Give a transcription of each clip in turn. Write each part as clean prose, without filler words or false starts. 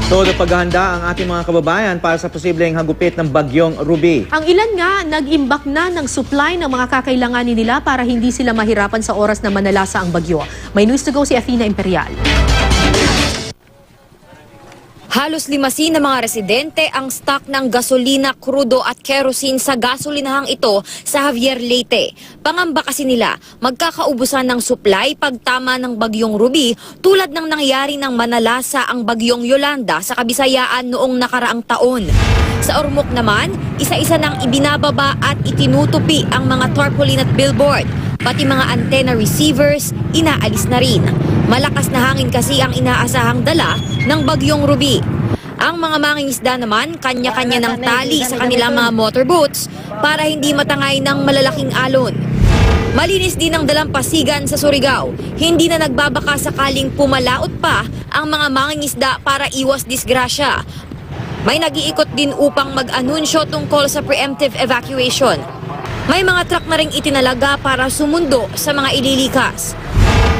Todo paghahanda ang ating mga kababayan para sa posibleng hagupit ng bagyong Ruby. Ang ilan nga nag-imbak na ng supply ng mga kakailanganin nila para hindi sila mahirapan sa oras na manalasa ang bagyo. May news to go si Athena Imperial. Halos limasin ng mga residente ang stock ng gasolina, krudo at kerosene sa gasolinahang ito sa Javier Leyte. Pangamba kasi nila, magkakaubusan ng supply pagtama ng bagyong Ruby tulad ng nangyari ng manalasa ang bagyong Yolanda sa Kabisayaan noong nakaraang taon. Sa Ormoc naman, isa-isa nang ibinababa at itinutupi ang mga tarpaulin at billboard. Pati mga antenna receivers, inaalis na rin. Malakas na hangin kasi ang inaasahang dala ng bagyong Ruby. Ang mga mangingisda naman, kanya-kanya ng tali sa kanilang mga motorboats para hindi matangay ng malalaking alon. Malinis din ang dalampasigan sa Surigao. Hindi na nagbabaka sakaling pumalaot pa ang mga mangingisda para iwas disgrasya. May nag-iikot din upang mag-anunsyo tungkol sa preemptive evacuation. May mga truck na ring itinalaga para sumundo sa mga ililikas.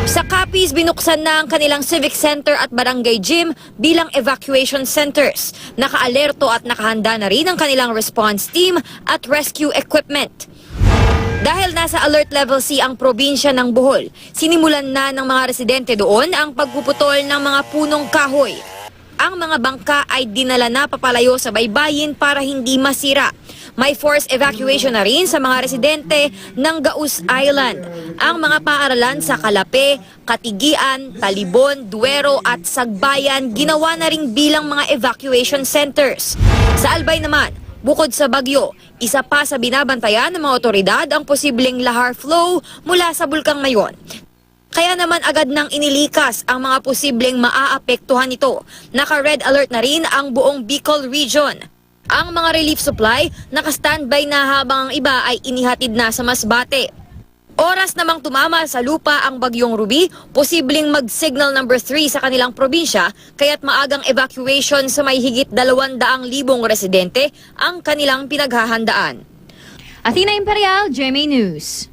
Sa Capiz, binuksan na ang kanilang civic center at barangay gym bilang evacuation centers. Nakaalerto at nakahanda na rin ang kanilang response team at rescue equipment. Dahil nasa alert level C ang probinsya ng Bohol, sinimulan na ng mga residente doon ang pagpuputol ng mga punong kahoy. Ang mga bangka ay dinala na papalayo sa baybayin para hindi masira. May forced evacuation na rin sa mga residente ng Gaus Island. Ang mga paaralan sa Calape, Katigian, Talibon, Duero at Sagbayan ginawa na rin bilang mga evacuation centers. Sa Albay naman, bukod sa bagyo, isa pa sa binabantayan ng mga otoridad ang posibleng lahar flow mula sa Bulkang Mayon. Kaya naman agad nang inilikas ang mga posibleng maaapektuhan nito. Naka-red alert na rin ang buong Bicol region. Ang mga relief supply naka-standby na habang ang iba ay inihatid na sa Masbate. Oras namang tumama sa lupa ang bagyong Ruby, posibleng mag-signal number 3 sa kanilang probinsya, kaya't maagang evacuation sa may higit 200,000 residente ang kanilang pinaghahandaan. Athena Imperial, GMA News.